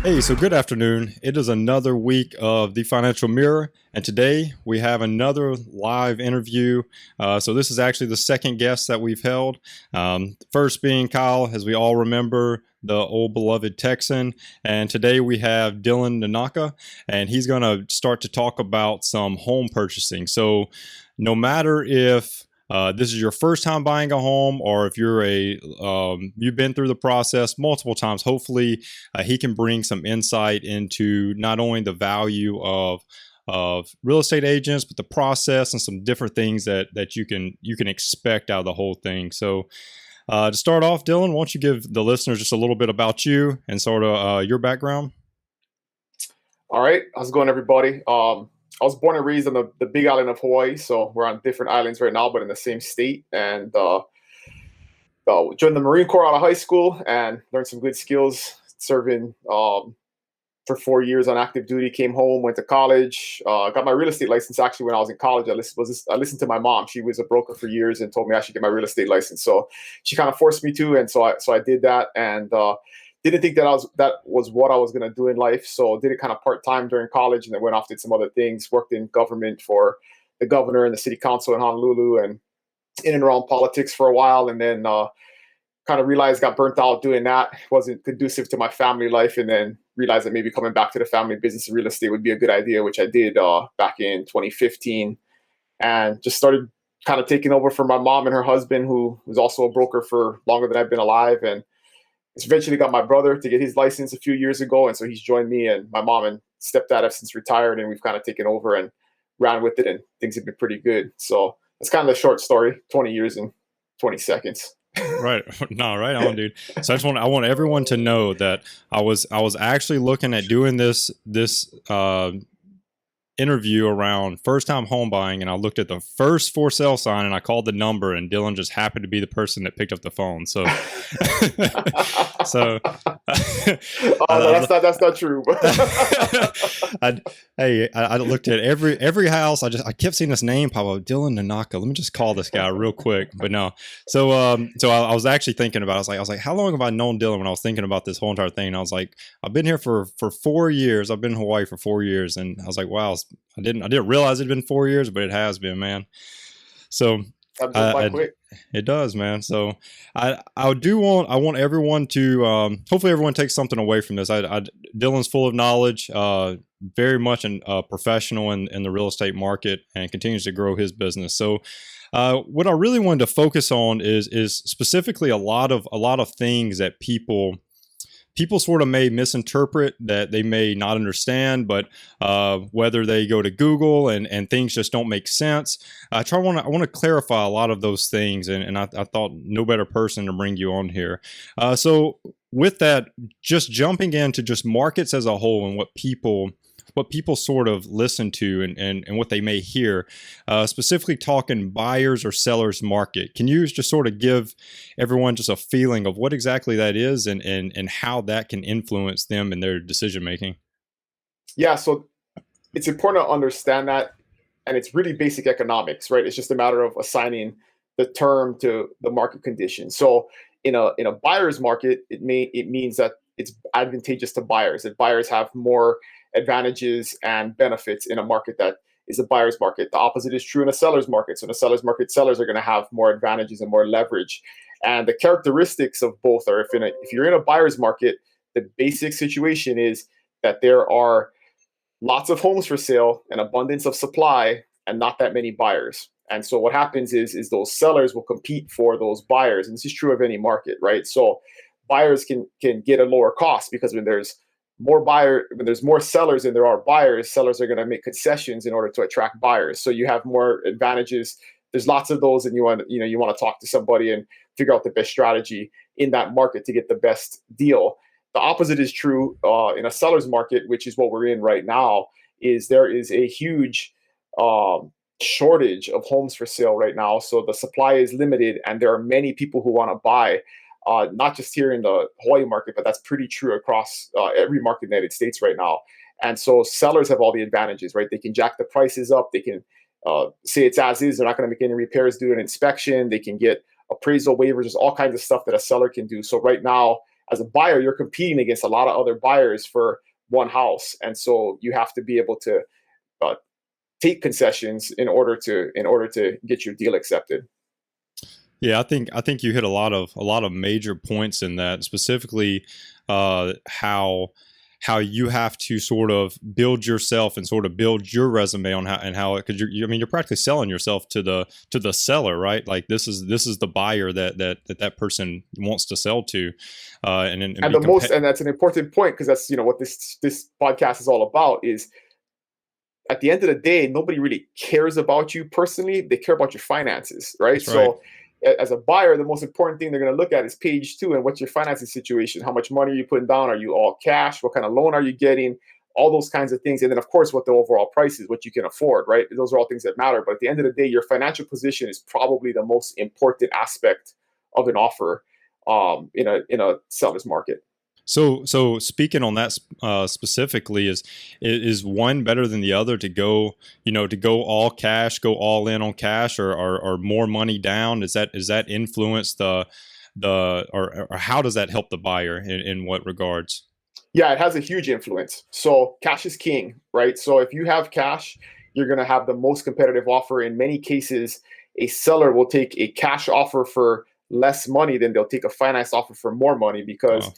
Hey, so good afternoon. It is another week of the Financial Mirror, and today we have another live interview. So this is actually the second guest that we've held. First being Kyle, as we all remember, the old beloved Texan, and today we have Dylan Nonaka, and he's going to start to talk about some home purchasing. So no matter if this is your first time buying a home, or if you're you've been through the process multiple times, hopefully he can bring some insight into not only the value of real estate agents, but the process and some different things that you can expect out of the whole thing. So to start off, Dylan, why don't you give the listeners just a little bit about you and sort of your background? All right. How's it going, everybody? I was born and raised on the big island of Hawaii, so we're on different islands right now, but in the same state. And joined the Marine Corps out of high school and learned some good skills serving for 4 years on active duty. Came home, went to college, got my real estate license actually when I was in college. I listened to my mom. She was a broker for years and told me I should get my real estate license. So she kind of forced me to, and so I did that. And didn't think that was what I was going to do in life. So did it kind of part-time during college, and then went off, did some other things, worked in government for the governor and the city council in Honolulu and in and around politics for a while. And then kind of realized, got burnt out doing that. It wasn't conducive to my family life. And then realized that maybe coming back to the family business of real estate would be a good idea, which I did back in 2015, and just started kind of taking over for my mom and her husband, who was also a broker for longer than I've been alive. And eventually got my brother to get his license a few years ago. And so he's joined me, and my mom and stepdad have since retired, and we've kind of taken over and ran with it, and things have been pretty good. So that's kind of the short story, 20 years and 20 seconds. Right. No, right on, dude. So I want everyone to know that I was actually looking at doing this interview around first time home buying, and I looked at the first for sale sign and I called the number, and Dylan just happened to be the person that picked up the phone. So so no, that's not true. I looked at every house. I kept seeing this name pop up, Dylan Nonaka. Let me just call this guy real quick. But no. So I was actually thinking about it. I was like, how long have I known Dylan? When I was thinking about this whole entire thing, and I was like, I've been here for 4 years. I've been in Hawaii for 4 years, and I was like, wow, I didn't realize it'd been 4 years, but it has been, man. So it does, man. So I want everyone to hopefully everyone takes something away from this. Dylan's full of knowledge, very much a professional in the real estate market, and continues to grow his business. So what I really wanted to focus on is specifically a lot of things that people sort of may misinterpret, that they may not understand, but whether they go to Google and things just don't make sense. I want to clarify a lot of those things, and I thought no better person to bring you on here. So with that, just jumping into just markets as a whole and what people sort of listen to and what they may hear, specifically talking buyers or sellers market. Can you just sort of give everyone just a feeling of what exactly that is and how that can influence them in their decision making? Yeah, so it's important to understand that, and it's really basic economics, right? It's just a matter of assigning the term to the market condition. So in a buyer's market, it means that it's advantageous to buyers, that buyers have more advantages and benefits in a market that is a buyer's market. The opposite is true in a seller's market. So in a seller's market, sellers are going to have more advantages and more leverage. And the characteristics of both are, if you're in a buyer's market, the basic situation is that there are lots of homes for sale, an abundance of supply, and not that many buyers. And so what happens is those sellers will compete for those buyers. And this is true of any market, right? So buyers can get a lower cost, because when there's more sellers than there are buyers, sellers are going to make concessions in order to attract buyers. So you have more advantages. There's lots of those, and you want to talk to somebody and figure out the best strategy in that market to get the best deal. The opposite is true in a seller's market, which is what we're in right now. Is there is a huge shortage of homes for sale right now. So the supply is limited, and there are many people who want to buy. Not just here in the Hawaii market, but that's pretty true across every market in the United States right now. And so sellers have all the advantages, right? They can jack the prices up. They can say it's as is. They're not going to make any repairs, do an inspection. They can get appraisal waivers. There's all kinds of stuff that a seller can do. So right now, As a buyer, you're competing against a lot of other buyers for one house, and so you have to be able to uh, take concessions in order to get your deal accepted. Yeah, I think you hit a lot of major points in that, specifically how you have to sort of build yourself and sort of build your resume on how because I mean, you're practically selling yourself to the seller, right? Like this is the buyer that person wants to sell to, And that's an important point, because that's what this podcast is all about. Is at the end of the day, nobody really cares about you personally. They care about your finances, right? That's right. So as a buyer, the most important thing they're going to look at is page 2 and what's your financing situation? How much money are you putting down? Are you all cash? What kind of loan are you getting? All those kinds of things. And then, of course, what the overall price is, what you can afford, right? Those are all things that matter. But at the end of the day, your financial position is probably the most important aspect of an offer in a seller's market. So speaking on that specifically, is one better than the other to go, to go all cash, go all in on cash, or more money down? Does that influence or how does that help the buyer in what regards? Yeah, it has a huge influence. So cash is king, right? So if you have cash, you're going to have the most competitive offer. In many cases, a seller will take a cash offer for less money than they'll take a finance offer for more money, because Wow.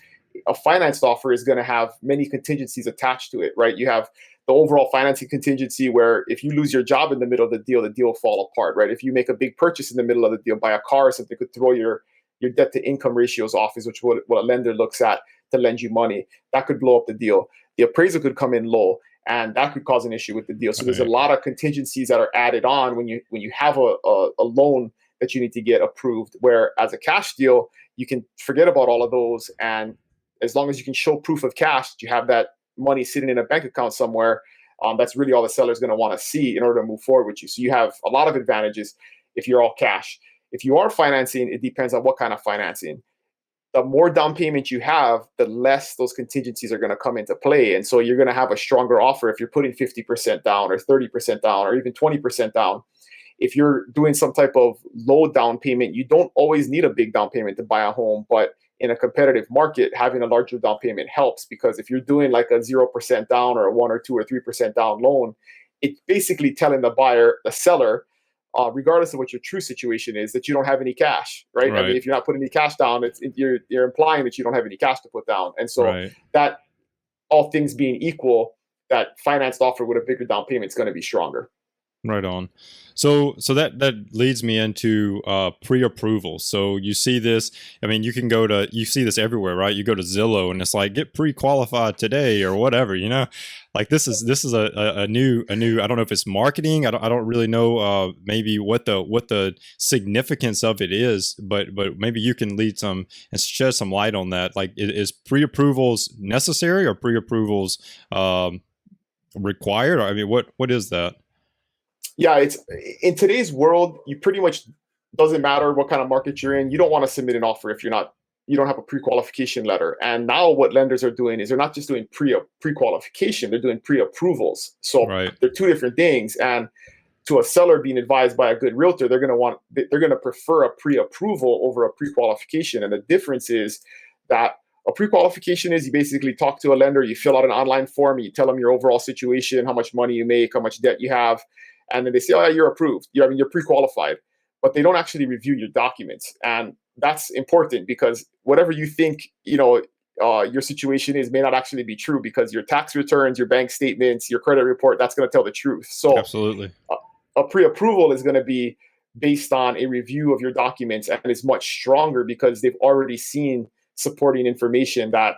a financed offer is going to have many contingencies attached to it, right? You have the overall financing contingency, where if you lose your job in the middle of the deal will fall apart, right? If you make a big purchase in the middle of the deal, buy a car or something, could throw your debt to income ratios off, is what a lender looks at to lend you money. That could blow up the deal. The appraisal could come in low, and that could cause an issue with the deal. So there's a lot of contingencies that are added on when you have a loan that you need to get approved. Where as a cash deal, you can forget about all of those, and as long as you can show proof of cash, you have that money sitting in a bank account somewhere. That's really all the seller is going to want to see in order to move forward with you. So you have a lot of advantages if you're all cash. If you are financing, it depends on what kind of financing. The more down payment you have, the less those contingencies are going to come into play. And so you're going to have a stronger offer if you're putting 50% down or 30% down or even 20% down. If you're doing some type of low down payment, you don't always need a big down payment to buy a home, but in a competitive market, having a larger down payment helps, because if you're doing like a 0% down or a 1 or 2 or 3% down loan, it's basically telling the seller, regardless of what your true situation is, that you don't have any cash, right? I mean, if you're not putting any cash down, you're implying that you don't have any cash to put down. And so Right. that, all things being equal, that financed offer with a bigger down payment is going to be stronger. Right on. So that leads me into pre-approval. So you see this. I mean, you see this everywhere, right? You go to Zillow and it's like, get pre-qualified today or whatever. Like this is a new. I don't know if it's marketing. I don't really know maybe what the significance of it is, but maybe you can lead some and shed some light on that. Like, is pre-approvals necessary or pre-approvals required? Or, I mean, what is that? Yeah, it's in today's world, you pretty much, doesn't matter what kind of market you're in. You don't want to submit an offer if you don't have a pre-qualification letter. And now what lenders are doing is they're not just doing pre-qualification, they're doing pre-approvals. So Right. they're two different things. And to a seller being advised by a good realtor, they're going to prefer a pre-approval over a pre-qualification. And the difference is that a pre-qualification is, you basically talk to a lender, you fill out an online form, you tell them your overall situation, how much money you make, how much debt you have, and then they say, "Oh, yeah, you're approved. You're pre-qualified," but they don't actually review your documents, and that's important, because whatever you think, your situation is may not actually be true, because your tax returns, your bank statements, your credit report, that's going to tell the truth. So Absolutely. a pre-approval is going to be based on a review of your documents, and is much stronger because they've already seen supporting information that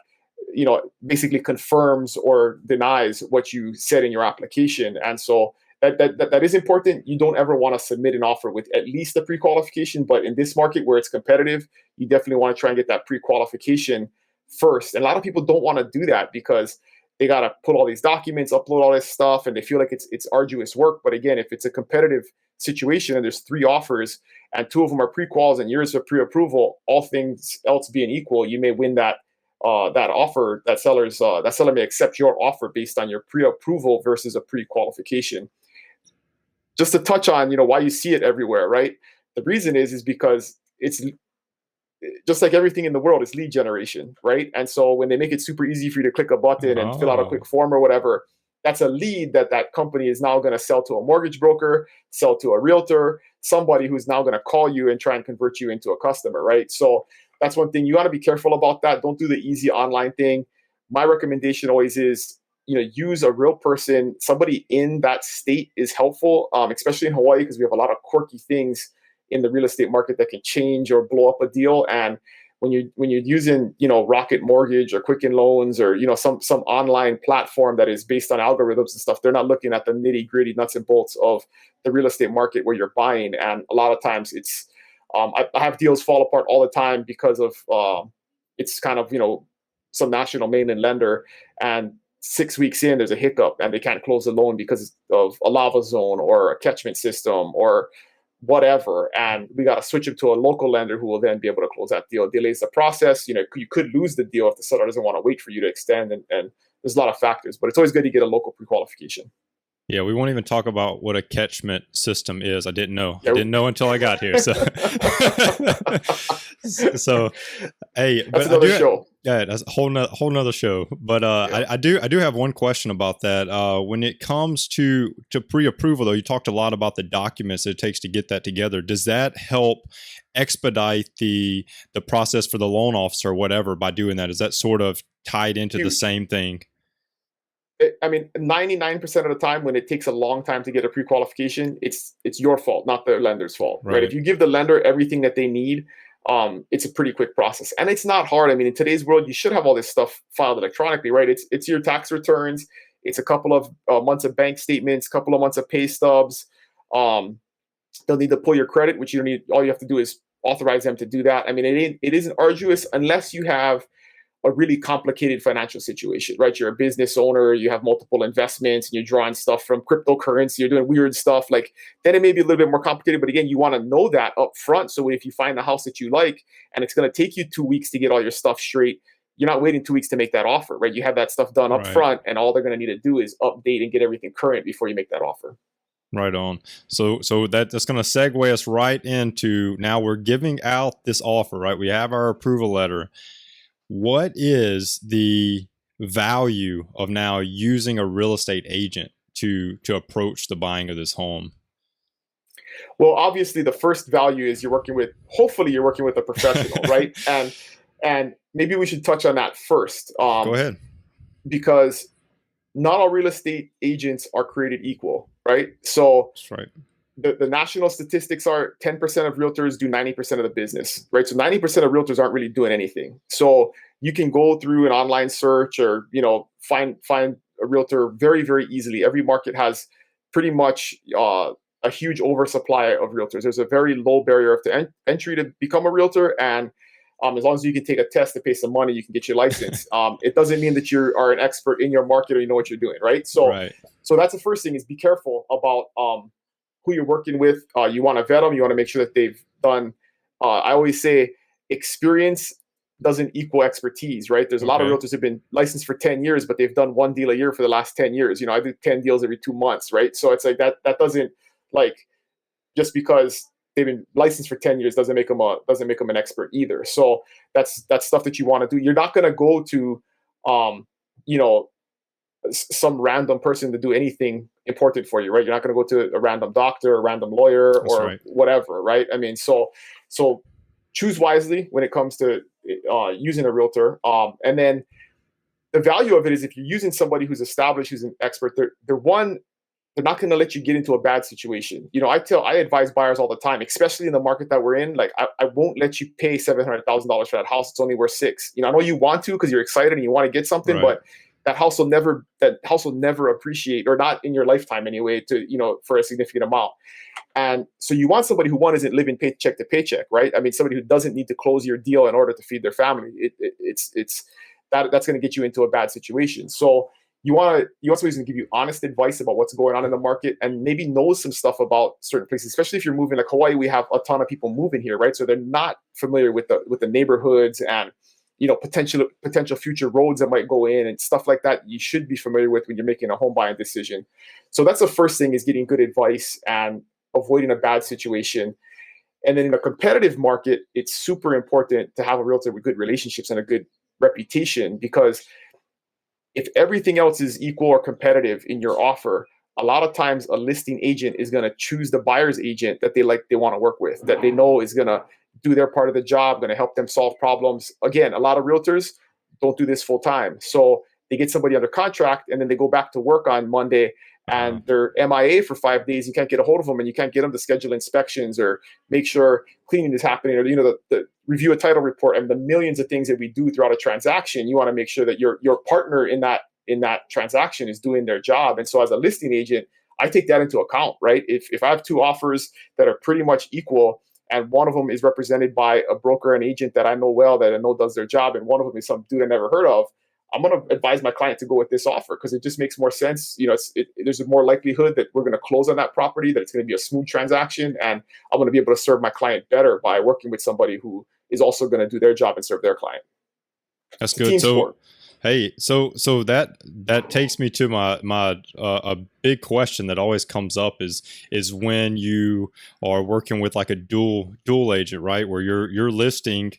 basically confirms or denies what you said in your application. And so that is important. You don't ever want to submit an offer with at least a pre-qualification, but in this market where it's competitive, you definitely want to try and get that pre-qualification first. And a lot of people don't want to do that because they got to put all these documents, upload all this stuff, and they feel like it's arduous work. But again, if it's a competitive situation and there's 3 offers and 2 of them are pre-quals and yours are pre-approval, all things else being equal, you may win that offer. That seller may accept your offer based on your pre-approval versus a pre-qualification. Just to touch on, why you see it everywhere, right? The reason is because just like everything in the world, is lead generation, right? And so when they make it super easy for you to click a button and fill out a quick form or whatever, that's a lead that company is now going to sell to a mortgage broker, sell to a realtor, somebody who's now going to call you and try and convert you into a customer, right? So that's one thing. You got to be careful about that. Don't do the easy online thing. My recommendation always is, use a real person. Somebody in that state is helpful, especially in Hawaii, because we have a lot of quirky things in the real estate market that can change or blow up a deal. And when you're using, Rocket Mortgage or Quicken Loans or, some online platform that is based on algorithms and stuff, they're not looking at the nitty gritty nuts and bolts of the real estate market where you're buying. And a lot of times it's, I have deals fall apart all the time because of, it's kind of, some national mainland lender, and 6 weeks in, there's a hiccup and they can't close the loan because of a lava zone or a catchment system or whatever. And we got to switch them to a local lender who will then be able to close that deal. It delays the process. You could lose the deal if the seller doesn't want to wait for you to extend. And there's a lot of factors, but it's always good to get a local pre-qualification. Yeah, we won't even talk about what a catchment system is. I didn't know. I didn't know until I got here. So, hey, that's another show. Yeah, that's a whole nother show. But I do have one question about that. When it comes to pre-approval, though, you talked a lot about the documents it takes to get that together. Does that help expedite the process for the loan officer or whatever by doing that? Is that sort of tied into the same thing? 99% of the time when it takes a long time to get a pre-qualification, it's your fault, not the lender's fault, right? If you give the lender everything that they need, it's a pretty quick process. And it's not hard. In today's world, you should have all this stuff filed electronically, right? It's your tax returns. It's a couple of months of bank statements, couple of months of pay stubs. They'll need to pull your credit, which you don't need. All you have to do is authorize them to do that. It isn't arduous unless you have a really complicated financial situation, right? You're a business owner, you have multiple investments, and you're drawing stuff from cryptocurrency, you're doing weird stuff, then it may be a little bit more complicated. But again, you want to know that up front. So if you find the house that you like, and it's going to take you 2 weeks to get all your stuff straight, you're not waiting 2 weeks to make that offer, right? You have that stuff done up front, and all they're going to need to do is update and get everything current before you make that offer. Right on. So that's going to segue us right into, now we're giving out this offer, right? We have our approval letter. What is the value of now using a real estate agent to approach the buying of this home? Well, obviously the first value is hopefully you're working with a professional, right? And maybe we should touch on that first. Go ahead. Because not all real estate agents are created equal, right? So that's right. The national statistics are 10% of realtors do 90% of the business, right? So 90% of realtors aren't really doing anything. So you can go through an online search or, find a realtor very, very easily. Every market has pretty much a huge oversupply of realtors. There's a very low barrier to entry to become a realtor. And as long as you can take a test to pay some money, you can get your license. It doesn't mean that you are an expert in your market or you know what you're doing, right? So that's the first thing, is be careful about who you're working with. You want to vet them. You want to make sure that they've done, I always say experience doesn't equal expertise, right? There's a lot of realtors who've been licensed for 10 years, but they've done one deal a year for the last 10 years. I do 10 deals every 2 months, right? So it's like that doesn't, just because they've been licensed for 10 years doesn't make them an expert either. So that's stuff that you want to do. You're not going to go to, some random person to do anything important for you, right? You're not going to go to a random doctor, a random lawyer, or whatever, right? So choose wisely when it comes to using a realtor. And then the value of it is, if you're using somebody who's established, who's an expert, they're not going to let you get into a bad situation. I advise buyers all the time, especially in the market that we're in. I won't let you pay $700,000 for that house. It's only worth $6. I know you want to because you're excited and you want to get something, but that house will never appreciate, or not in your lifetime anyway, for a significant amount. And so you want somebody who, one, isn't living paycheck to paycheck, right? Somebody who doesn't need to close your deal in order to feed their family. That's going to get you into a bad situation. So you want somebody who's going to give you honest advice about what's going on in the market, and maybe knows some stuff about certain places, especially if you're moving. Like Hawaii, we have a ton of people moving here, right? So they're not familiar with the neighborhoods and potential future roads that might go in and stuff like that. You should be familiar with when you're making a home buying decision. So that's the first thing, is getting good advice and avoiding a bad situation. And then in a competitive market, it's super important to have a realtor with good relationships and a good reputation, because if everything else is equal or competitive in your offer, a lot of times a listing agent is going to choose the buyer's agent that they want to work with, that they know is going to do their part of the job, going to help them solve problems. Again, a lot of realtors don't do this full time. So they get somebody under contract and then they go back to work on Monday and they're MIA for 5 days. You can't get a hold of them and you can't get them to schedule inspections or make sure cleaning is happening, or the review a title report, and the millions of things that we do throughout a transaction. You want to make sure that your partner in that transaction is doing their job. And so as a listing agent, I take that into account, right? If I have two offers that are pretty much equal, and one of them is represented by a broker and agent that I know well, that I know does their job, and one of them is some dude I never heard of, I'm going to advise my client to go with this offer because it just makes more sense. There's a more likelihood that we're going to close on that property, that it's going to be a smooth transaction, and I'm going to be able to serve my client better by working with somebody who is also going to do their job and serve their client. That's good. So, hey, so that takes me to my a big question that always comes up is when you are working with like a dual agent, right? Where you're listing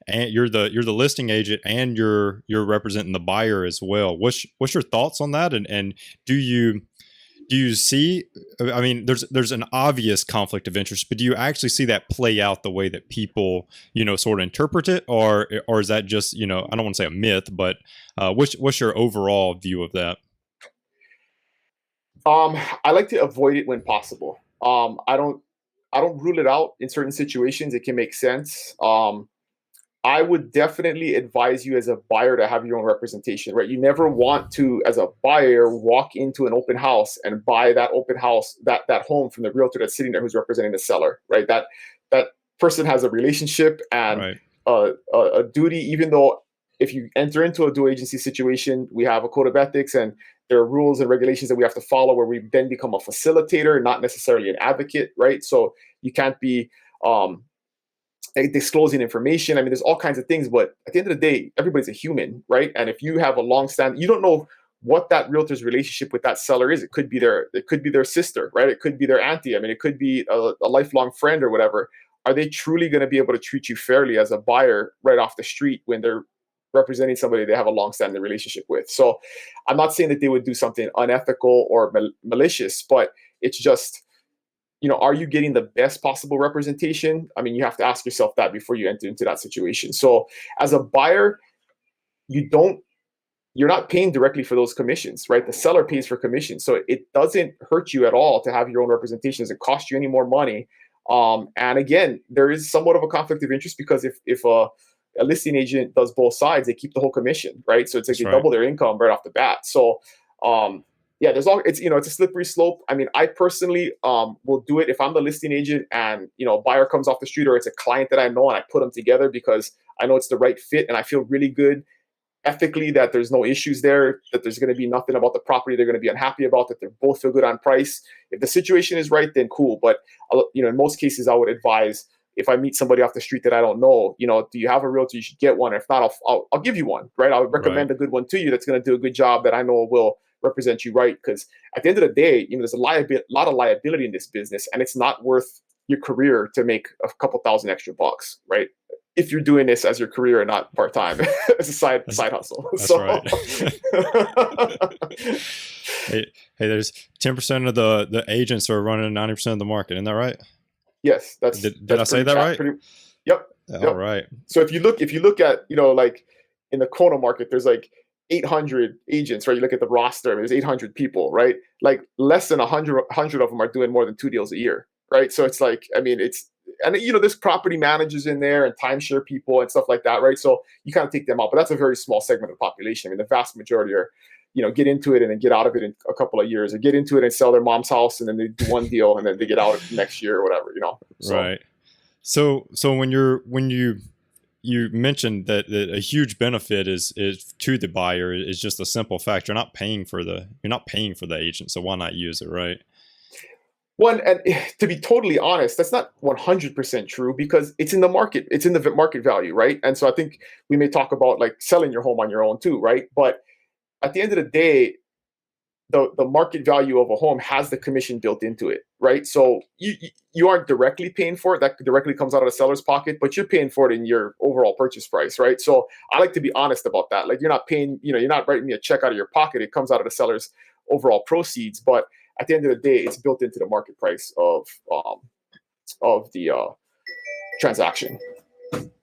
and you're the listing agent and you're representing the buyer as well. What's your thoughts on that? And do you see, I mean, there's an obvious conflict of interest, but do you actually see that play out the way that people, sort of interpret it? Or is that just, I don't want to say a myth, but what's your overall view of that? I like to avoid it when possible. I don't rule it out in certain situations. It can make sense. I would definitely advise you as a buyer to have your own representation, right? You never want to, as a buyer, walk into an open house and buy that open house, that home from the realtor that's sitting there who's representing the seller, right? That person has a relationship and a duty, even though if you enter into a dual agency situation, we have a code of ethics and there are rules and regulations that we have to follow where we then become a facilitator, not necessarily an advocate, right? So you can't be disclosing information. I mean, there's all kinds of things, but at the end of the day, everybody's a human, right? And if you have a long-standing, you don't know what that realtor's relationship with that seller is. It could be their sister, right? It could be their auntie. I mean, it could be a lifelong friend or whatever. Are they truly going to be able to treat you fairly as a buyer right off the street when they're representing somebody they have a long-standing relationship with? So I'm not saying that they would do something unethical or malicious, but it's just, are you getting the best possible representation? I mean, you have to ask yourself that before you enter into that situation. So as a buyer, you're not paying directly for those commissions, right? The seller pays for commissions. So it doesn't hurt you at all to have your own representation. It doesn't cost you any more money. And again, there is somewhat of a conflict of interest because if a listing agent does both sides, they keep the whole commission, right? So it's like they double their income right off the bat. So, yeah, it's a slippery slope. I mean, I personally will do it if I'm the listing agent and, a buyer comes off the street or it's a client that I know and I put them together because I know it's the right fit and I feel really good ethically that there's no issues there, that there's going to be nothing about the property they're going to be unhappy about, that they both feel good on price. If the situation is right, then cool. But, in most cases, I would advise if I meet somebody off the street that I don't know, do you have a realtor? You should get one. If not, I'll give you one, right? I would recommend a good one to you that's going to do a good job that I know will represent you right. Because at the end of the day, there's a lot of liability in this business, and it's not worth your career to make a couple thousand extra bucks, right? If you're doing this as your career and not part-time as a side hustle. That's right. hey, there's 10% of the agents are running 90% of the market. Isn't that right? Yes. Did I say that right? Yep. All right. So if you look at, like in the Kona market, there's like 800 agents, right? You look at the roster, there's 800 people, right? Like less than 100 of them are doing more than 2 deals a year, right? So it's like, I mean, there's property managers in there and timeshare people and stuff like that, right? So you kind of take them out, but that's a very small segment of the population. I mean, the vast majority are, get into it and then get out of it in a couple of years, or get into it and sell their mom's house and then they do one deal and then they get out next year or whatever, So. Right. So when you mentioned that a huge benefit is to the buyer is just a simple fact. You're not paying for the agent. So why not use it, right? One, and to be totally honest, that's not 100% true because it's in the market. It's in the market value, right? And so I think we may talk about like selling your home on your own too, right? But at the end of the day, the market value of a home has the commission built into it, right? So you aren't directly paying for it. That directly comes out of the seller's pocket, but you're paying for it in your overall purchase price, right? So I like to be honest about that. Like, you're not paying, you're not writing me a check out of your pocket. It comes out of the seller's overall proceeds, but at the end of the day, it's built into the market price of the transaction.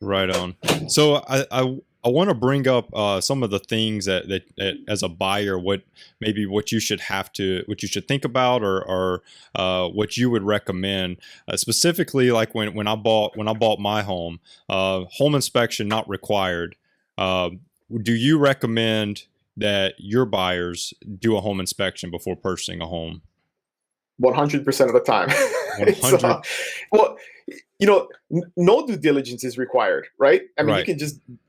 Right on. So I want to bring up some of the things that as a buyer, what you should think about, or what you would recommend, specifically like when I bought my home, home inspection not required. Do you recommend that your buyers do a home inspection before purchasing a home? 100% of the time. 100. Well, no due diligence is required, right? I mean, Right.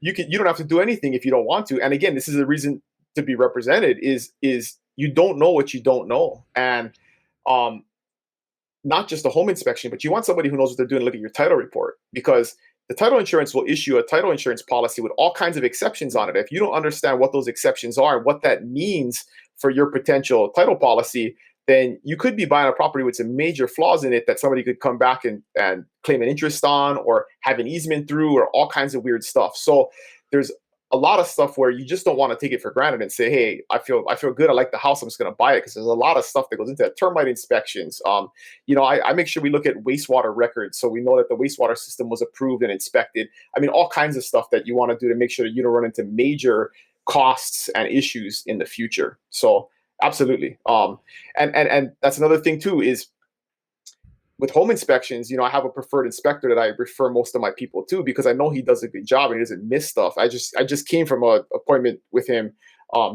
you don't have to do anything if you don't want to. And again, this is a reason to be represented is you don't know what you don't know. And not just a home inspection, but you want somebody who knows what they're doing. Look at your title report, because the title insurance will issue a title insurance policy with all kinds of exceptions on it. If you don't understand what those exceptions are and what that means for your potential title policy, then you could be buying a property with some major flaws in it that somebody could come back and claim an interest on, or have an easement through, or all kinds of weird stuff. So there's a lot of stuff where you just don't want to take it for granted and say, hey, I feel good, I like the house, I'm just going to buy it, because there's a lot of stuff that goes into that. Termite inspections. I make sure we look at wastewater records, so we know that the wastewater system was approved and inspected. I mean, all kinds of stuff that you want to do to make sure that you don't run into major costs and issues in the future. So absolutely. And that's another thing too, is with home inspections, I have a preferred inspector that I refer most of my people to, because I know he does a good job and he doesn't miss stuff. I just came from an appointment with him,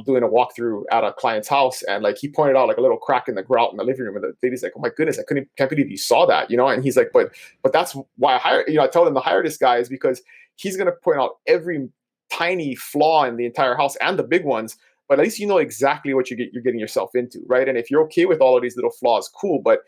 doing a walkthrough at a client's house, and like, he pointed out like a little crack in the grout in the living room, and the lady's like, "Oh my goodness, can't believe you saw that," and he's like, but that's why I hire, I told him to hire this guy, is because he's going to point out every tiny flaw in the entire house and the big ones. But at least you know exactly what you're getting yourself into, right? And if you're okay with all of these little flaws, cool. But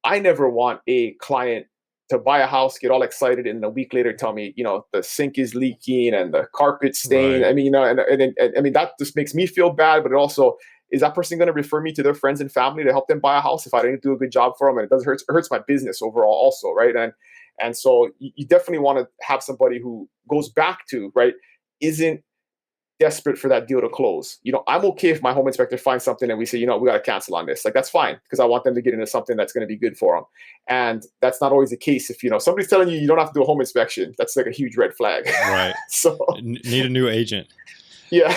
I never want a client to buy a house, get all excited, and a week later tell me, the sink is leaking and the carpet stained. Right. I mean, and I mean, that just makes me feel bad. But it also, is that person going to refer me to their friends and family to help them buy a house if I didn't do a good job for them? And it hurts my business overall, also, right? And so you definitely want to have somebody who goes back to, right, isn't desperate for that deal to close. I'm okay if my home inspector finds something and we say, we got to cancel on this. Like, that's fine, because I want them to get into something that's going to be good for them. And that's not always the case. If, somebody's telling you don't have to do a home inspection, that's like a huge red flag. Right. So need a new agent. Yeah.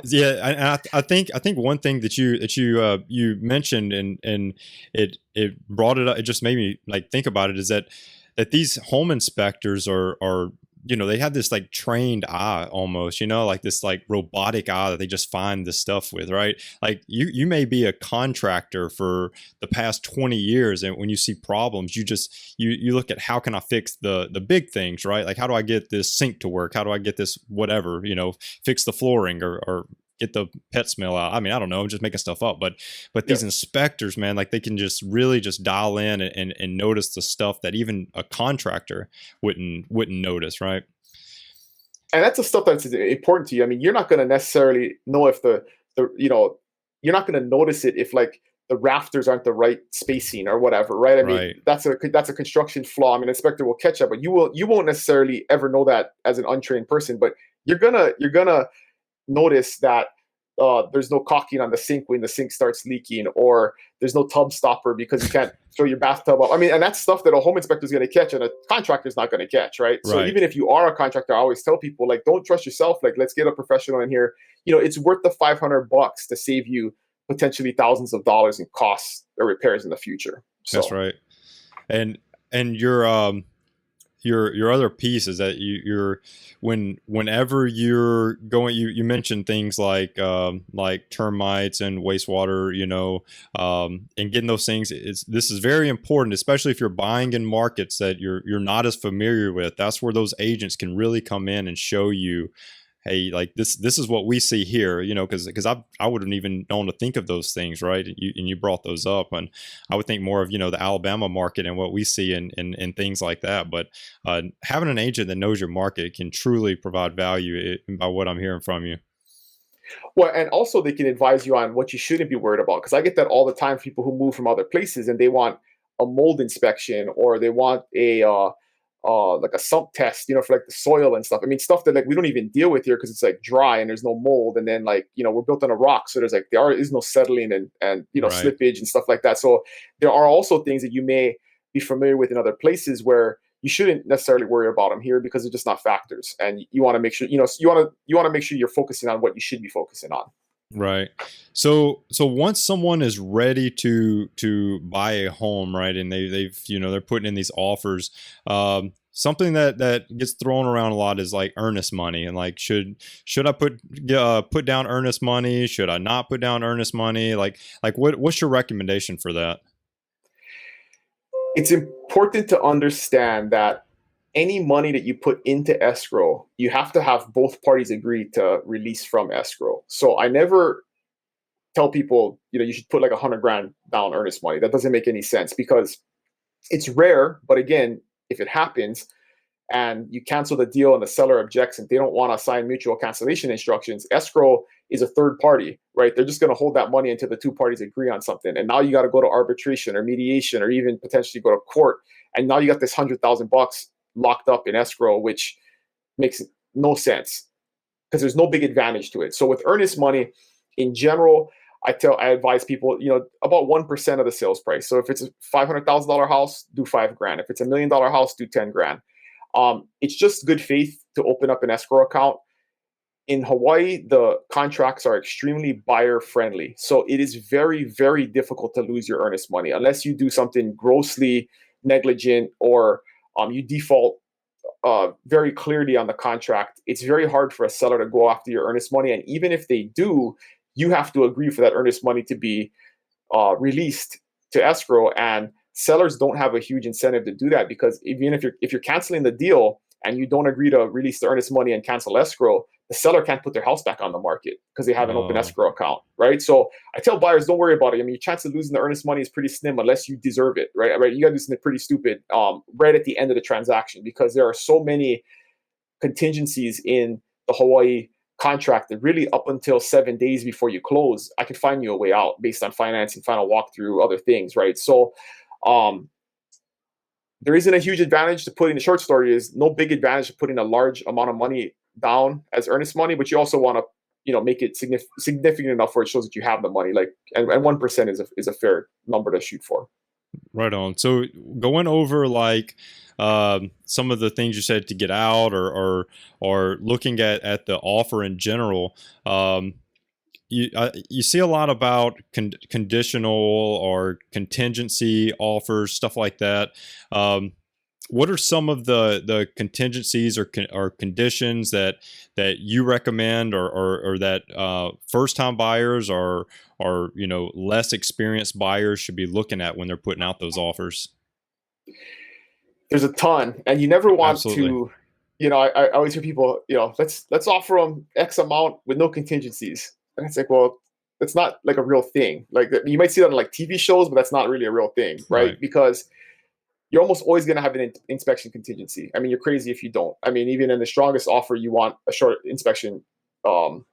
Yeah. And I think one thing that you mentioned, and it brought it up, it just made me like think about it, is that these home inspectors are they have this like trained eye almost, like this like robotic eye that they just find this stuff with, right? Like you may be a contractor for the past 20 years, and when you see problems, you look at how can I fix the big things, right? Like, how do I get this sink to work? How do I get this whatever, fix the flooring, or get the pet smell out. I mean, I don't know, I'm just making stuff up, but these inspectors, man, like, they can just really just dial in and notice the stuff that even a contractor wouldn't notice, right? And that's the stuff that's important to you. I mean, you're not going to necessarily know if you're not going to notice it if like the rafters aren't the right spacing or whatever, right? I mean, that's a construction flaw. I mean, an inspector will catch up, but you won't necessarily ever know that as an untrained person. But you're gonna notice that there's no caulking on the sink when the sink starts leaking, or there's no tub stopper because you can't fill your bathtub up. I mean, and that's stuff that a home inspector is going to catch and a contractor is not going to catch, right? So even if you are a contractor, I always tell people, like, don't trust yourself. Like, let's get a professional in here. It's worth the $500 to save you potentially thousands of dollars in costs or repairs in the future. So. That's right. And your other piece is that whenever you're going, you mentioned things like termites and wastewater, and getting those things. This is very important, especially if you're buying in markets that you're not as familiar with. That's where those agents can really come in and show you, hey, like this is what we see here, because I wouldn't even known to think of those things, right? And you brought those up, and I would think more of the Alabama market and what we see and things like that. But having an agent that knows your market can truly provide value by what I'm hearing from you. Well, and also they can advise you on what you shouldn't be worried about. Because I get that all the time. People who move from other places and they want a mold inspection, or they want a like a sump test, for like the soil and stuff. I mean, stuff that like we don't even deal with here because it's like dry and there's no mold. And then like we're built on a rock, so there is no settling and Right. slippage and stuff like that. So there are also things that you may be familiar with in other places where you shouldn't necessarily worry about them here because they're just not factors. And you want to make sure you want to make sure you're focusing on what you should be focusing on. Right. So once someone is ready to buy a home, right, and they've they're putting in these offers, something that gets thrown around a lot is like earnest money, and like should I put down earnest money? Should I not put down earnest money? Like what's your recommendation for that? It's important to understand that any money that you put into escrow, you have to have both parties agree to release from escrow. So I never tell people, you should put like 100 grand down earnest money. That doesn't make any sense because it's rare. But again, if it happens and you cancel the deal and the seller objects and they don't want to sign mutual cancellation instructions, escrow is a third party, right? They're just going to hold that money until the two parties agree on something. And now you got to go to arbitration or mediation or even potentially go to court. And now you got this $100,000 locked up in escrow, which makes no sense because there's no big advantage to it. So with earnest money in general, I advise people, about 1% of the sales price. So if it's a $500,000 house, do 5 grand. If it's $1 million house, do 10 grand. It's just good faith to open up an escrow account. In Hawaii, the contracts are extremely buyer friendly. So it is very, very difficult to lose your earnest money unless you do something grossly negligent or you default very clearly on the contract. It's very hard for a seller to go after your earnest money. And even if they do, you have to agree for that earnest money to be released to escrow. And sellers don't have a huge incentive to do that because even if you're canceling the deal and you don't agree to release the earnest money and cancel escrow, the seller can't put their house back on the market because they have an open Oh, escrow account, right? So I tell buyers, don't worry about it. I mean, your chance of losing the earnest money is pretty slim unless you deserve it, right? Right? You got to do something pretty stupid right at the end of the transaction because there are so many contingencies in the Hawaii contract that really up until 7 days before you close, I could find you a way out based on financing, final walkthrough, other things, right? So um, there isn't a huge advantage to putting the short story is no big advantage to putting a large amount of money down as earnest money, but you also want to make it significant enough where it shows that you have the money. Like and 1% is a fair number to shoot for. right on. So going over like some of the things you said to get out, or looking at the offer in general. You see a lot about conditional or contingency offers, stuff like that. What are some of the contingencies or conditions that you recommend, or that first time buyers or less experienced buyers should be looking at when they're putting out those offers? There's a ton, and you never want Absolutely. to. I always hear people, let's offer them X amount with no contingencies, and it's like, well, it's not like a real thing. Like you might see that on like TV shows, but that's not really a real thing, right? Right. Because you're almost always going to have an inspection contingency. I mean, you're crazy if you don't. I mean, even in the strongest offer, you want a short inspection um,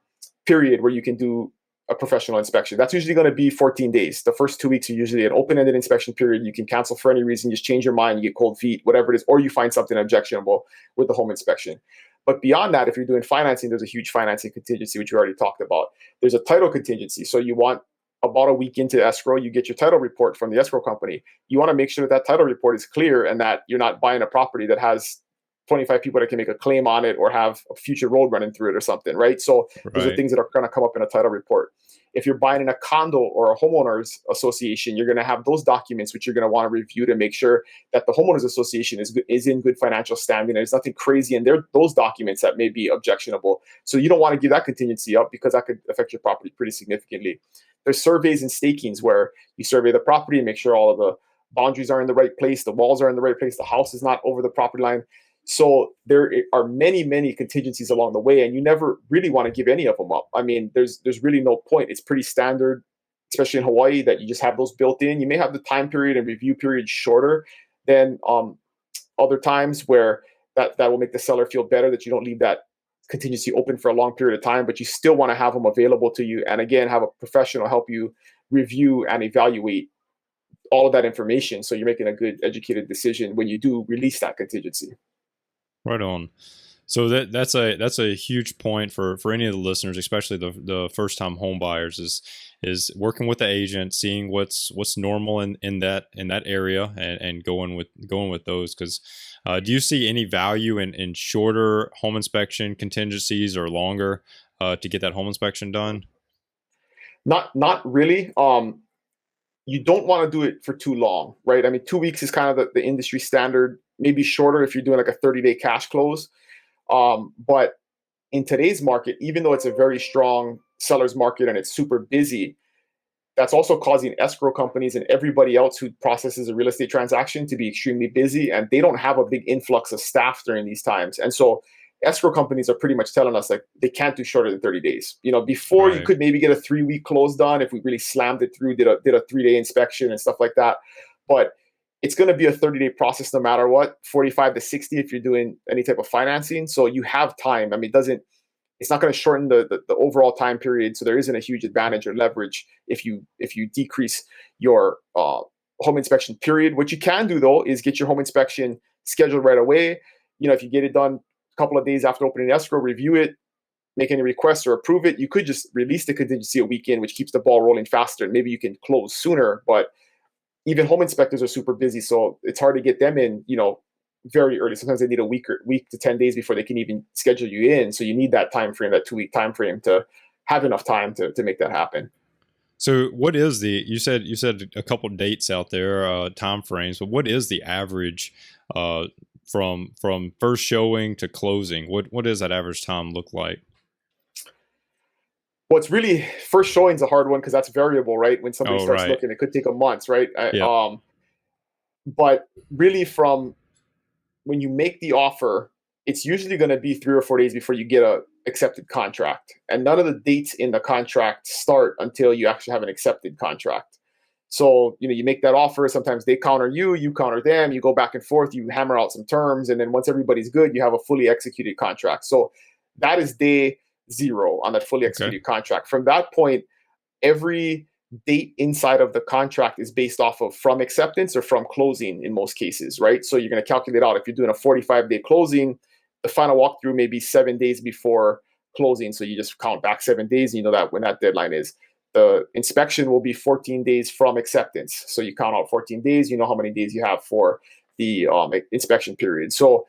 period where you can do a professional inspection. That's usually going to be 14 days. The first 2 weeks are usually an open-ended inspection period. You can cancel for any reason, just change your mind, you get cold feet, whatever it is, or you find something objectionable with the home inspection. But beyond that, if you're doing financing, there's a huge financing contingency, which we already talked about. There's a title contingency. So you want about a week into escrow, you get your title report from the escrow company. You want to make sure that title report is clear and that you're not buying a property that has 25 people that can make a claim on it or have a future road running through it or something, right? So those are Right. things that are going to come up in a title report. If you're buying in a condo or a homeowners association, you're going to have those documents which you're going to want to review to make sure that the homeowners association is in good financial standing. There's nothing crazy in there, those documents that may be objectionable. So you don't want to give that contingency up because that could affect your property pretty significantly. There's surveys and stakings where you survey the property and make sure all of the boundaries are in the right place, the walls are in the right place, the house is not over the property line. So there are many, many contingencies along the way, and you never really want to give any of them up. I mean, there's really no point. It's pretty standard, especially in Hawaii, that you just have those built in. You may have the time period and review period shorter than other times where that will make the seller feel better that you don't leave that contingency open for a long period of time, but you still want to have them available to you. And again, have a professional help you review and evaluate all of that information, so you're making a good educated decision when you do release that contingency. Right on. So that's a huge point for any of the listeners, especially the first time home buyers, is working with the agent, seeing what's normal in that area, and going with those. Because do you see any value in shorter home inspection contingencies or longer to get that home inspection done? Not really. You don't want to do it for too long, right? I mean, 2 weeks is kind of the industry standard, maybe shorter if you're doing like a 30-day cash close. But in today's market, even though it's a very strong seller's market and it's super busy, that's also causing escrow companies and everybody else who processes a real estate transaction to be extremely busy, and they don't have a big influx of staff during these times. And so escrow companies are pretty much telling us like they can't do shorter than 30 days. Before you could maybe get a 3-week close done if we really slammed it through, did a 3-day inspection and stuff like that. But it's going to be a 30-day process no matter what, 45 to 60 if you're doing any type of financing. So you have time. I mean, it's not going to shorten the overall time period. So there isn't a huge advantage or leverage if you decrease your home inspection period. What you can do though is get your home inspection scheduled right away. If you get it done couple of days after opening escrow, review it, make any requests or approve it, you could just release the contingency a week in, which keeps the ball rolling faster. And maybe you can close sooner, but even home inspectors are super busy. So it's hard to get them in, very early. Sometimes they need a week to 10 days before they can even schedule you in. So you need that time frame, that 2-week time frame, to have enough time to make that happen. So what is you said a couple of dates out there, time frames, but what is the average from first showing to closing? What does that average time look like? Well, it's really, first showing's a hard one because that's variable, right? When somebody starts looking, it could take a month, right? But really, from when you make the offer, it's usually going to be 3 or 4 days before you get a accepted contract, and none of the dates in the contract start until you actually have an accepted contract. So, you make that offer. Sometimes they counter you, you counter them, you go back and forth, you hammer out some terms. And then once everybody's good, you have a fully executed contract. So that is day 0 on that fully executed contract. From that point, every date inside of the contract is based off of from acceptance or from closing in most cases, right? So you're going to calculate out if you're doing a 45-day closing, the final walkthrough may be 7 days before closing. So you just count back 7 days, and you know that when that deadline is. The inspection will be 14 days from acceptance. So you count out 14 days, you know how many days you have for the inspection period. So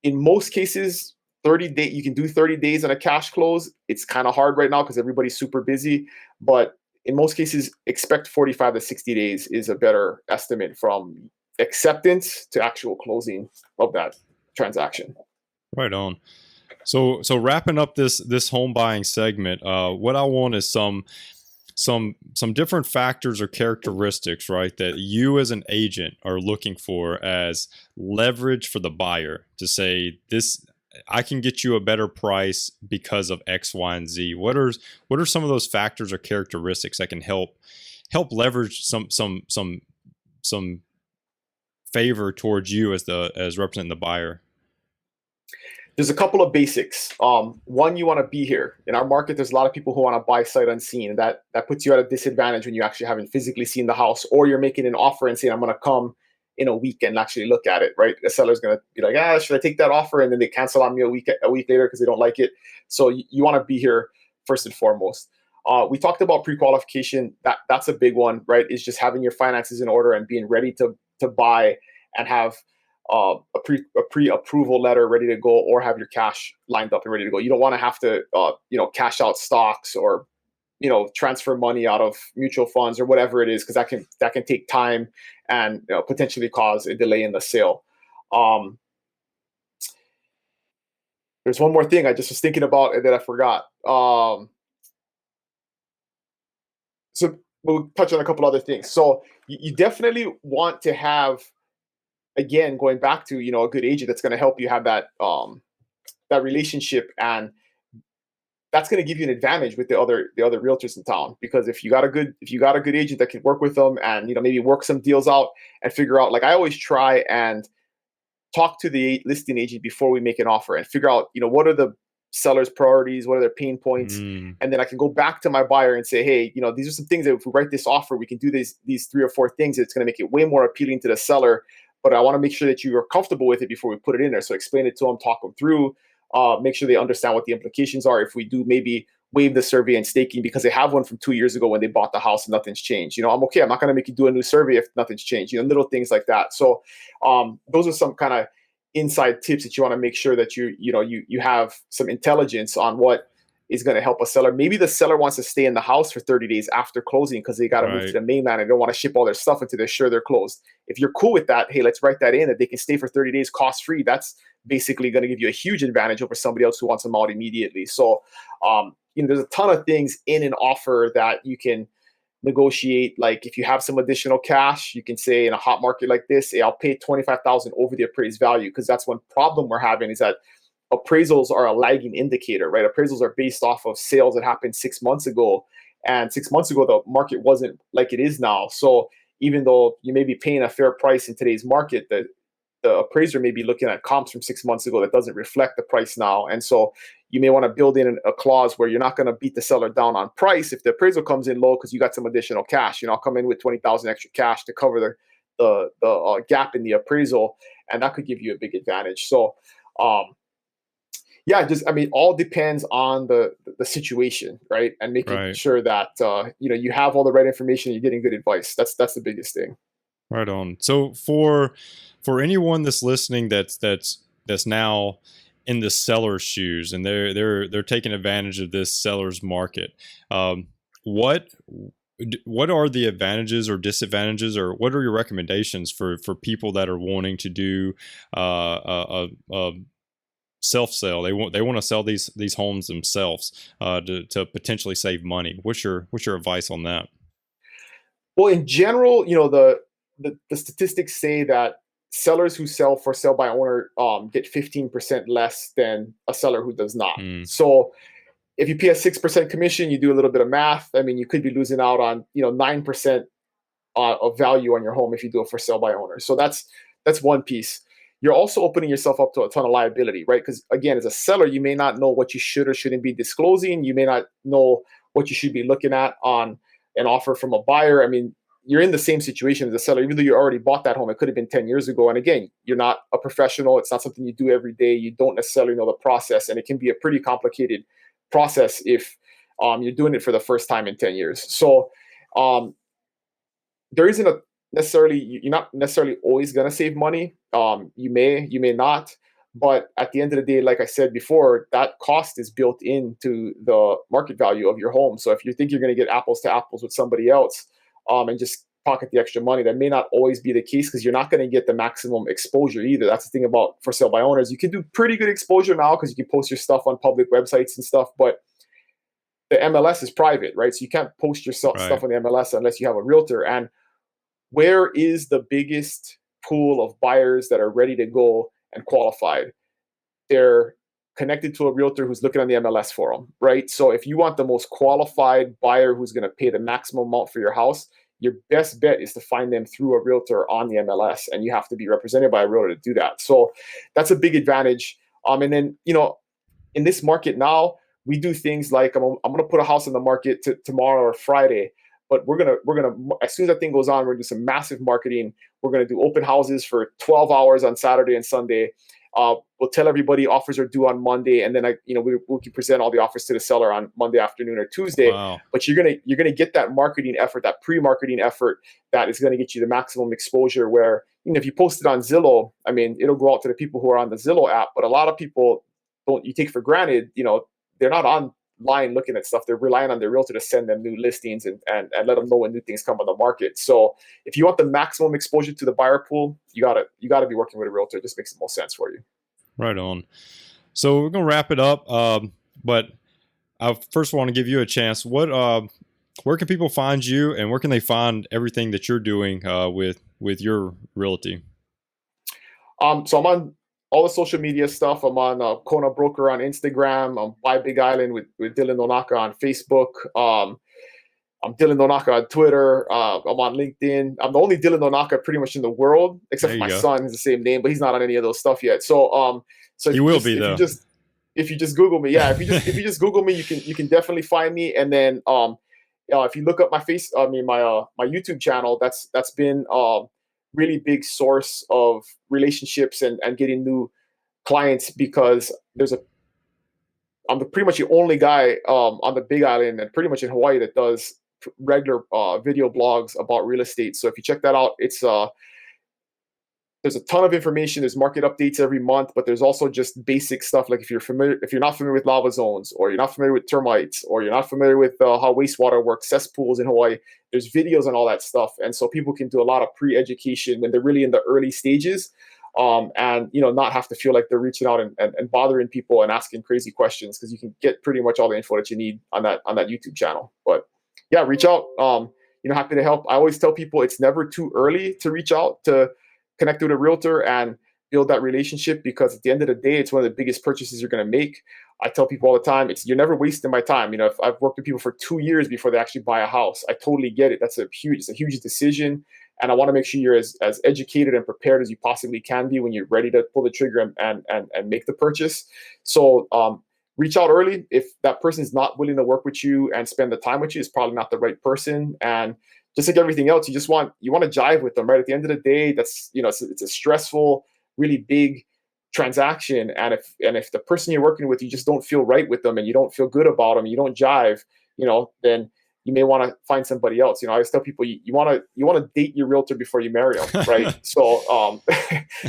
in most cases, 30 days, you can do 30 days on a cash close. It's kind of hard right now because everybody's super busy. But in most cases, expect 45 to 60 days is a better estimate from acceptance to actual closing of that transaction. Right on. So wrapping up this home buying segment, what I want is some different factors or characteristics, right, that you as an agent are looking for as leverage for the buyer to say, this, I can get you a better price because of X, Y, and Z. What are some of those factors or characteristics that can help leverage some favor towards you as representing the buyer? There's a couple of basics. One, you want to be here. In our market, there's a lot of people who want to buy sight unseen. And that puts you at a disadvantage when you actually haven't physically seen the house, or you're making an offer and saying, I'm going to come in a week and actually look at it, right? The seller's going to be like, should I take that offer? And then they cancel on me a week later because they don't like it. So you want to be here first and foremost. We talked about pre-qualification. That's a big one, right? Is just having your finances in order and being ready to buy and have a pre-approval letter ready to go, or have your cash lined up and ready to go. You don't want to have to, cash out stocks or, transfer money out of mutual funds or whatever it is, because that can take time and potentially cause a delay in the sale. There's one more thing I just was thinking about that I forgot. So we'll touch on a couple other things. So you definitely want to have, again, going back to, a good agent that's going to help you have that relationship, and that's going to give you an advantage with the other realtors in town. Because if you got a good agent that can work with them and maybe work some deals out and figure out, like I always try and talk to the listing agent before we make an offer and figure out, what are the seller's priorities, what are their pain points, and then I can go back to my buyer and say, hey, these are some things that if we write this offer, we can do these 3 or 4 things. It's going to make it way more appealing to the seller, but I want to make sure that you are comfortable with it before we put it in there. So explain it to them, talk them through, make sure they understand what the implications are if we do maybe waive the survey and staking because they have one from 2 years ago when they bought the house and nothing's changed. I'm okay. I'm not going to make you do a new survey if nothing's changed. Little things like that. So those are some kind of inside tips that you want to make sure that you have some intelligence on what is going to help a seller. Maybe the seller wants to stay in the house for 30 days after closing because they got to move to the mainland and don't want to ship all their stuff until they're sure they're closed. If you're cool with that, hey, let's write that in that they can stay for 30 days cost-free. That's basically going to give you a huge advantage over somebody else who wants them out immediately. So, there's a ton of things in an offer that you can negotiate. Like if you have some additional cash, you can say in a hot market like this, hey, I'll pay $25,000 over the appraised value, because that's one problem we're having is that appraisals are a lagging indicator, right? Appraisals are based off of sales that happened 6 months ago. And 6 months ago, the market wasn't like it is now. So even though you may be paying a fair price in today's market, the appraiser may be looking at comps from 6 months ago that doesn't reflect the price now. And so you may want to build in a clause where you're not going to beat the seller down on price if the appraisal comes in low because you got some additional cash. I'll come in with $20,000 extra cash to cover the gap in the appraisal, and that could give you a big advantage. So, all depends on the situation, right? And making sure that you have all the right information, you're getting good advice. That's the biggest thing. Right on. So for anyone that's listening that's now in the seller's shoes and they're taking advantage of this seller's market, what are the advantages or disadvantages, or what are your recommendations for people that are wanting to do a self-sale? They want to sell these homes themselves to potentially save money. What's your advice on that? Well, in general, the statistics say that sellers who sell for sale by owner get 15% less than a seller who does not. So if you pay a 6% commission, you do a little bit of math. I mean, you could be losing out on 9% of value on your home if you do it for sale by owner. So that's one piece. You're also opening yourself up to a ton of liability, right? Because again, as a seller, you may not know what you should or shouldn't be disclosing. You may not know what you should be looking at on an offer from a buyer. I mean, you're in the same situation as a seller, even though you already bought that home. It could have been 10 years ago. And again, you're not a professional. It's not something you do every day. You don't necessarily know the process. And it can be a pretty complicated process if you're doing it for the first time in 10 years. So there isn't you're not necessarily always going to save money. You may not. But at the end of the day, like I said before, that cost is built into the market value of your home. So if you think you're going to get apples to apples with somebody else, and just pocket the extra money, that may not always be the case, because you're not going to get the maximum exposure either. That's the thing about for sale by owners. You can do pretty good exposure now because you can post your stuff on public websites and stuff, but the MLS is private, right? So you can't post your stuff on the MLS unless you have a realtor. And where is the biggest pool of buyers that are ready to go and qualified? They're connected to a realtor who's looking on the MLS for them, right? So if you want the most qualified buyer who's going to pay the maximum amount for your house, your best bet is to find them through a realtor on the MLS, and you have to be represented by a realtor to do that. So that's a big advantage. And then, in this market now, we do things like I'm going to put a house on the market tomorrow or Friday, but we're gonna as soon as that thing goes on, we're gonna do some massive marketing. We're gonna do open houses for 12 hours on Saturday and Sunday. We'll tell everybody offers are due on Monday, and then we can present all the offers to the seller on Monday afternoon or Tuesday. Wow. But you're gonna get that marketing effort, that pre-marketing effort, that is gonna get you the maximum exposure. Where if you post it on Zillow, I mean, it'll go out to the people who are on the Zillow app. But a lot of people you take for granted. They're not online looking at stuff. They're relying on their realtor to send them new listings and let them know when new things come on the market. So if you want the maximum exposure to the buyer pool, you gotta be working with a realtor. It just makes the most sense for you. Right on. So we're gonna wrap it up, but I first want to give you a chance. Where can people find you, and where can they find everything that you're doing with your realty? So I'm on all the social media stuff. I'm on Kona Broker on Instagram. I'm Buy Big Island with Dylan Nonaka on Facebook. I'm Dylan Nonaka on Twitter. I'm on LinkedIn. I'm the only Dylan Nonaka pretty much in the world, except There for you my go. son. He's the same name, but he's not on any of those stuff yet. So He will be though. if you just Google me, yeah, if you just Google me, you can definitely find me. And then if you look up my YouTube channel, that's been really big source of relationships and getting new clients, because I'm pretty much the only guy on the Big Island and pretty much in Hawaii that does regular video blogs about real estate. So if you check that out, it's there's a ton of information. There's market updates every month, but there's also just basic stuff like if you're not familiar with lava zones, or you're not familiar with termites, or you're not familiar with how wastewater works, cesspools in Hawaii. There's videos on all that stuff, and so people can do a lot of pre-education when they're really in the early stages, and not have to feel like they're reaching out and bothering people and asking crazy questions, because you can get pretty much all the info that you need on that YouTube channel. But yeah, reach out. Happy to help. I always tell people it's never too early to reach out to connect with a realtor and build that relationship, because at the end of the day, it's one of the biggest purchases you're going to make. I tell people all the time, you're never wasting my time. If I've worked with people for 2 years before they actually buy a house, I totally get it. It's a huge decision. And I want to make sure you're as educated and prepared as you possibly can be when you're ready to pull the trigger and make the purchase. So reach out early. If that person is not willing to work with you and spend the time with you, it's probably not the right person. And just like everything else, you want to jive with them, right? At the end of the day, that's it's a stressful, really big transaction. And if the person you're working with, you just don't feel right with them and you don't feel good about them, you don't jive, then you may want to find somebody else. I always tell people you want to date your realtor before you marry them, right? So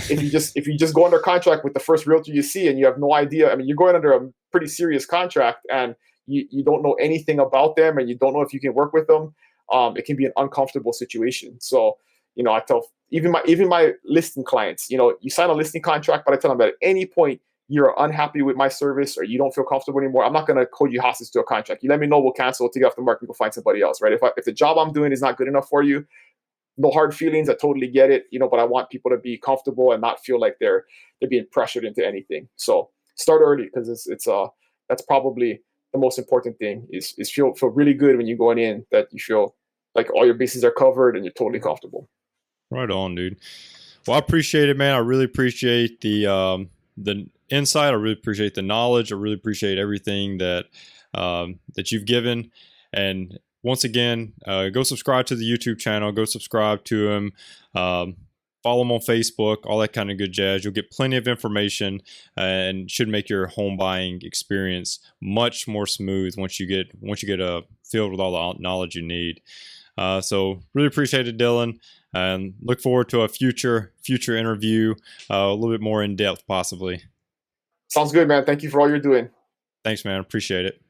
if you just go under contract with the first realtor you see and you have no idea, you're going under a pretty serious contract and you don't know anything about them and you don't know if you can work with them, it can be an uncomfortable situation. So I tell even my listing clients, you sign a listing contract, but I tell them that at any point you're unhappy with my service or you don't feel comfortable anymore, I'm not going to hold you hostage to a contract. You let me know, we'll cancel, we'll take you off the market, and go find somebody else, right? If the job I'm doing is not good enough for you, no hard feelings, I totally get it, but I want people to be comfortable and not feel like they're being pressured into anything. So start early, because that's probably the most important thing is feel really good when you're going in, that you feel like all your bases are covered and you're totally comfortable. Right on, dude. Well, I appreciate it, man. I really appreciate the insight. I really appreciate the knowledge. I really appreciate everything that you've given. And once again, go subscribe to the YouTube channel. Go subscribe to him. Follow him on Facebook. All that kind of good jazz. You'll get plenty of information and should make your home buying experience much more smooth once you get filled with all the knowledge you need. So really appreciate it, Dylan, and look forward to a future interview, a little bit more in depth, possibly. Sounds good, man. Thank you for all you're doing. Thanks, man. Appreciate it.